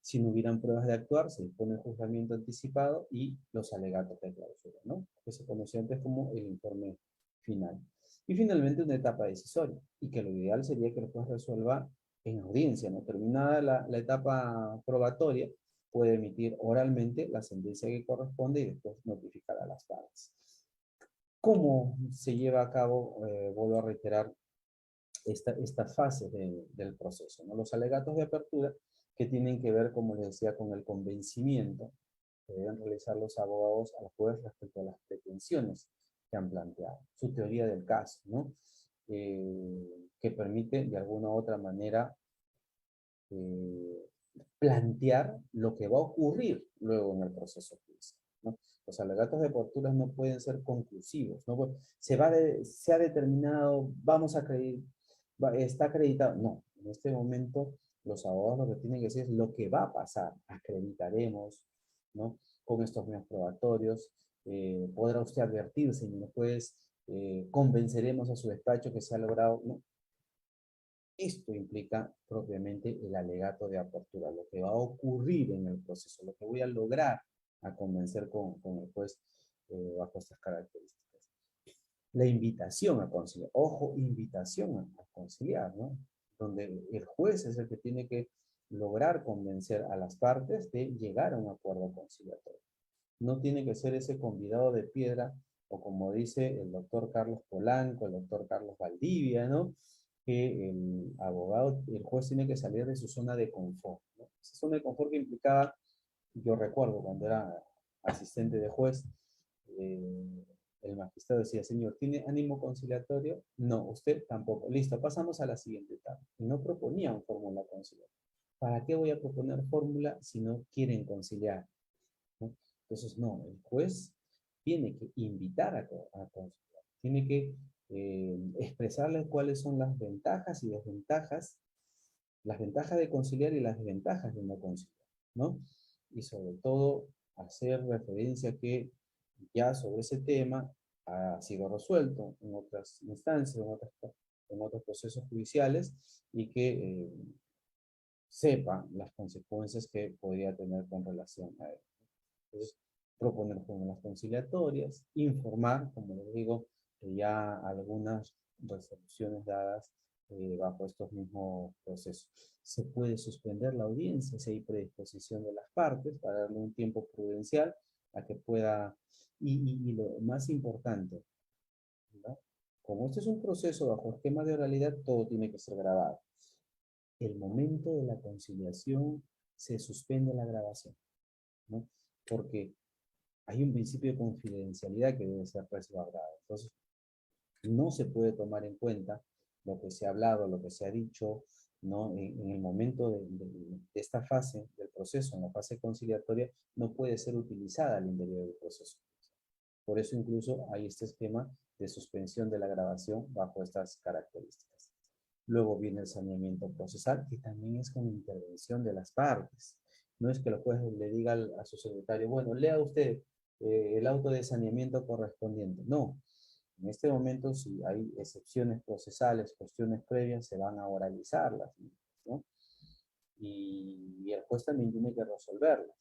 Si no hubieran pruebas de actuar, se dispone el juzgamiento anticipado y los alegatos de clausura, ¿no? Que se conoce antes como el informe final. Y finalmente una etapa decisoria, y que lo ideal sería que el juez resuelva en audiencia, ¿no? Terminada la etapa probatoria, puede emitir oralmente la sentencia que corresponde y después notificar a las partes. ¿Cómo se lleva a cabo, vuelvo a reiterar, estas fases del proceso, ¿no? Los alegatos de apertura que tienen que ver, como les decía, con el convencimiento que deben realizar los abogados al juez respecto a las pretensiones que han planteado, su teoría del caso, ¿no? Que permite de alguna u otra manera plantear lo que va a ocurrir luego en el proceso judicial, ¿no? Los alegatos de apertura no pueden ser conclusivos, ¿no? Se ha determinado, vamos a creer, está acreditado. No, en este momento los abogados lo que tienen que decir es lo que va a pasar. Acreditaremos, ¿no?, con estos medios probatorios. Podrá usted advertir, señor juez, convenceremos a su despacho que se ha logrado, ¿no? Esto implica propiamente el alegato de apertura, lo que va a ocurrir en el proceso, lo que voy a lograr a convencer con el juez bajo estas características. La invitación a conciliar, ojo, invitación a conciliar, ¿no? Donde el juez es el que tiene que lograr convencer a las partes de llegar a un acuerdo conciliatorio. No tiene que ser ese convidado de piedra, o como dice el doctor Carlos Polanco, el doctor Carlos Valdivia, ¿no?, que el abogado, el juez tiene que salir de su zona de confort, ¿no? Esa zona de confort que implicaba, yo recuerdo cuando era asistente de juez, el magistrado decía, señor, ¿tiene ánimo conciliatorio? No, usted tampoco. Listo, pasamos a la siguiente etapa. Y no proponían fórmula conciliatoria. ¿Para qué voy a proponer fórmula si no quieren conciliar, ¿no? Entonces, no, el juez tiene que invitar a conciliar, tiene que expresarles cuáles son las ventajas y desventajas, las ventajas de conciliar y las desventajas de no conciliar, ¿no? Y sobre todo, hacer referencia a que ya sobre ese tema ha sido resuelto en otras instancias, en otras en otros procesos judiciales y que sepa las consecuencias que podría tener con relación a él. Entonces, proponer fórmulas conciliatorias, informar, como les digo, ya algunas resoluciones dadas bajo estos mismos procesos. Se puede suspender la audiencia si hay predisposición de las partes para darle un tiempo prudencial a que pueda, y lo más importante, ¿no? Como este es un proceso bajo esquema de oralidad, todo tiene que ser grabado. El momento de la conciliación se suspende la grabación, ¿no? Porque hay un principio de confidencialidad que debe ser resguardado. Entonces, no se puede tomar en cuenta lo que se ha hablado, lo que se ha dicho, ¿no? En el momento de esta fase del proceso, en la fase conciliatoria, no puede ser utilizada al interior del proceso. Por eso incluso hay este esquema de suspensión de la grabación bajo estas características. Luego viene el saneamiento procesal, que también es con intervención de las partes. No es que el juez le diga a su secretario, bueno, lea usted el auto de saneamiento correspondiente. No, en este momento, si hay excepciones procesales, cuestiones previas, se van a oralizarlas, ¿no? Y el juez también tiene que resolverlas.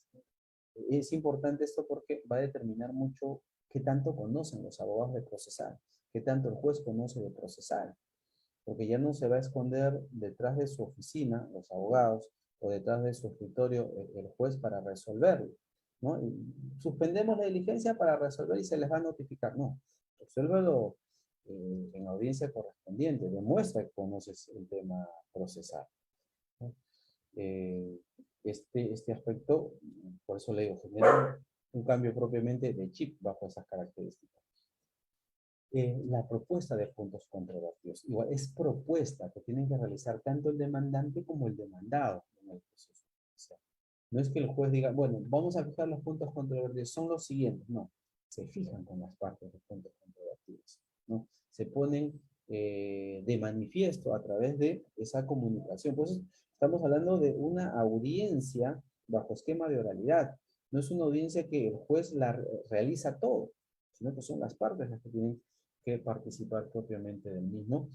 Es importante esto porque va a determinar mucho qué tanto conocen los abogados de procesal, qué tanto el juez conoce de procesal, porque ya no se va a esconder detrás de su oficina, los abogados, o detrás de su escritorio el juez para resolverlo, ¿no? Y suspendemos la diligencia para resolver y se les va a notificar. No, resuélvelo en la audiencia correspondiente, demuestra que conoces el tema procesal, ¿no? Eh, este aspecto, por eso le digo, genera un cambio propiamente de chip bajo esas características. La propuesta de puntos controvertidos. Igual es propuesta que tienen que realizar tanto el demandante como el demandado en el proceso. O sea, no es que el juez diga, bueno, vamos a fijar los puntos controvertidos, son los siguientes. No, se fijan con las partes de puntos controvertidos, ¿no? Se ponen de manifiesto a través de esa comunicación. Pues estamos hablando de una audiencia bajo esquema de oralidad. No es una audiencia que el juez la realiza todo, sino que son las partes las que tienen que participar propiamente del mismo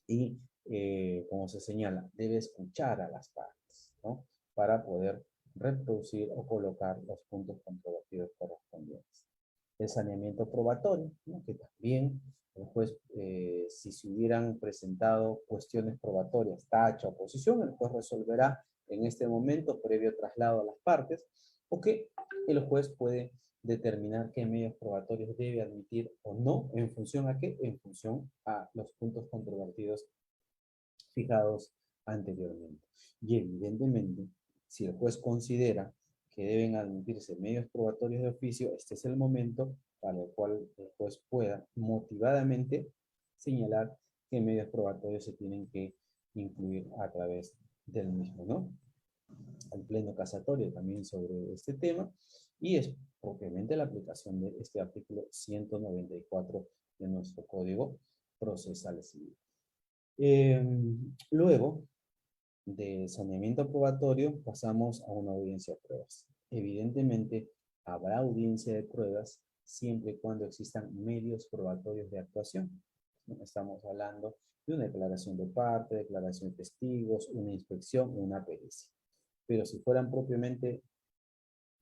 y, como se señala, debe escuchar a las partes, ¿no? Para poder reproducir o colocar los puntos controvertidos correspondientes. El saneamiento probatorio, ¿no? Que también el juez, si se hubieran presentado cuestiones probatorias, tacha, oposición, el juez resolverá en este momento previo traslado a las partes, o que el juez puede determinar qué medios probatorios debe admitir o no, en función a qué, en función a los puntos controvertidos fijados anteriormente. Y evidentemente, si el juez considera que deben admitirse medios probatorios de oficio, este es el momento para el cual el juez pueda motivadamente señalar qué medios probatorios se tienen que incluir a través del mismo, ¿no? Al pleno casatorio también sobre este tema, y es propiamente la aplicación de este artículo 194 de nuestro Código Procesal Civil. Luego de saneamiento probatorio pasamos a una audiencia de pruebas. Evidentemente habrá audiencia de pruebas siempre y cuando existan medios probatorios de actuación. Estamos hablando de una declaración de parte, declaración de testigos, una inspección o una pericia. Pero si fueran propiamente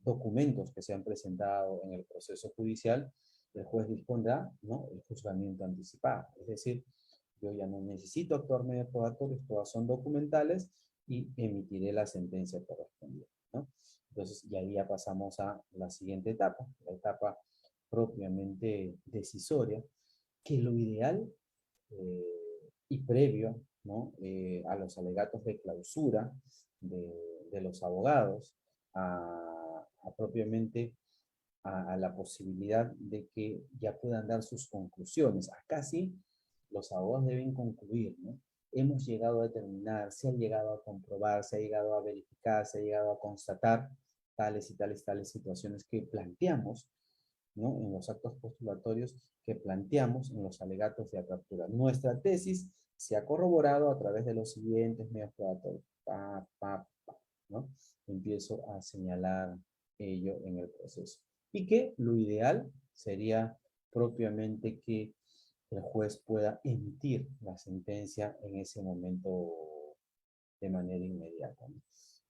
documentos que se han presentado en el proceso judicial, el juez dispondrá, ¿no?, el juzgamiento anticipado. Es decir, yo ya no necesito actuar medios probatorios, todas son documentales y emitiré la sentencia correspondiente, ¿no? Entonces, y ahí ya pasamos a la siguiente etapa, la etapa propiamente decisoria, que lo ideal y previo, ¿no?, a los alegatos de clausura de los abogados, propiamente a la posibilidad de que ya puedan dar sus conclusiones. Acá sí, los abogados deben concluir, ¿no? Hemos llegado a determinar, se ha llegado a comprobar, se ha llegado a verificar, se ha llegado a constatar tales y tales situaciones que planteamos, ¿no?, en los actos postulatorios, que planteamos en los alegatos de apertura. Nuestra tesis se ha corroborado a través de los siguientes medios probatorios. ¿No? Empiezo a señalar ello en el proceso. Y que lo ideal sería propiamente que el juez pueda emitir la sentencia en ese momento de manera inmediata, ¿no?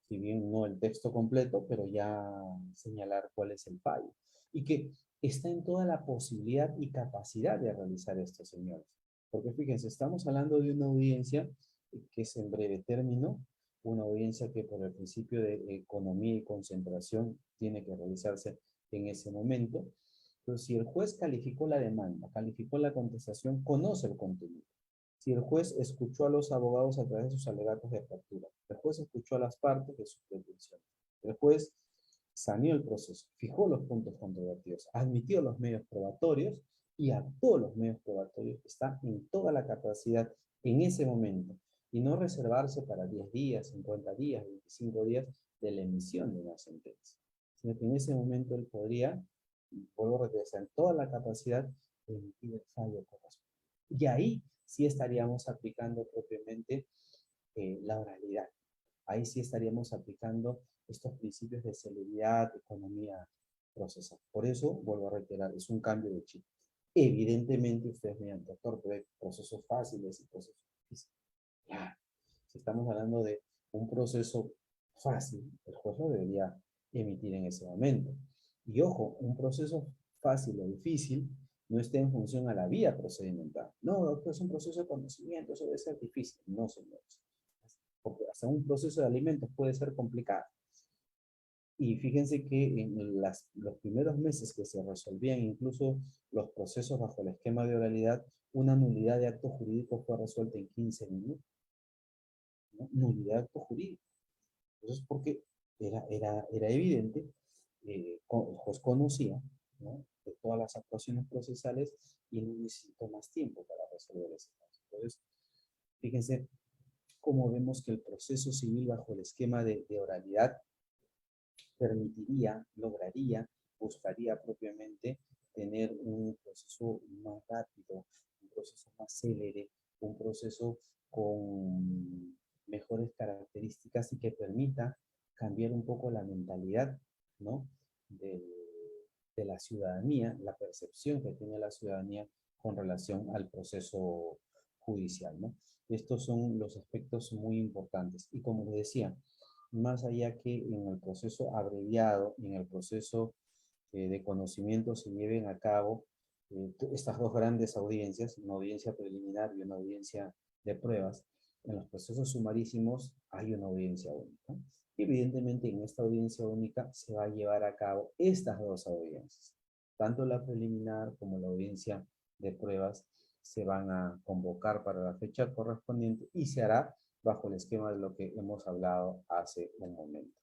Si bien no el texto completo, pero ya señalar cuál es el fallo. Y que está en toda la posibilidad y capacidad de realizar esto, señores. Porque fíjense, estamos hablando de una audiencia que es en breve término, una audiencia que por el principio de economía y concentración tiene que realizarse en ese momento. Pero si el juez calificó la demanda, calificó la contestación, conoce el contenido. Si el juez escuchó a los abogados a través de sus alegatos de apertura, el juez escuchó a las partes de sus pretensiones, el juez saneó el proceso, fijó los puntos controvertidos, admitió los medios probatorios y actuó los medios probatorios, está en toda la capacidad en ese momento y no reservarse para 10 días, 50 días, 25 días de la emisión de una sentencia, sino que en ese momento él podría, vuelvo a regresar, en toda la capacidad de emitir el fallo correspondiente. Y ahí sí estaríamos aplicando propiamente la oralidad. Ahí sí estaríamos aplicando estos principios de celeridad, economía procesal. Por eso, vuelvo a reiterar, es un cambio de chip. Evidentemente, ustedes mediante actor pueden procesos fáciles y procesos difíciles. Claro, si estamos hablando de un proceso fácil, el juez lo debería emitir en ese momento. Y ojo, un proceso fácil o difícil no está en función a la vía procedimental. No, doctor, es un proceso de conocimiento, eso debe ser difícil. No, señores. Porque hasta un proceso de alimentos puede ser complicado. Y fíjense que en los primeros meses que se resolvían incluso los procesos bajo el esquema de oralidad, una nulidad de acto jurídico fue resuelta en 15 minutos. ¿No? Nulidad de acto jurídico. Entonces, porque era evidente, el juez conocía, ¿no?, de todas las actuaciones procesales y no necesitó más tiempo para resolver ese caso. Entonces, fíjense cómo vemos que el proceso civil bajo el esquema de oralidad permitiría, lograría, buscaría propiamente tener un proceso más rápido, un proceso más célere, un proceso con mejores características y que permita cambiar un poco la mentalidad, ¿no?, de la ciudadanía, la percepción que tiene la ciudadanía con relación al proceso judicial, ¿no? Estos son los aspectos muy importantes. Y como les decía, más allá que en el proceso abreviado, en el proceso de conocimiento se lleven a cabo estas dos grandes audiencias, una audiencia preliminar y una audiencia de pruebas, en los procesos sumarísimos hay una audiencia única. Y evidentemente en esta audiencia única se va a llevar a cabo estas dos audiencias. Tanto la preliminar como la audiencia de pruebas se van a convocar para la fecha correspondiente y se hará bajo el esquema de lo que hemos hablado hace un momento.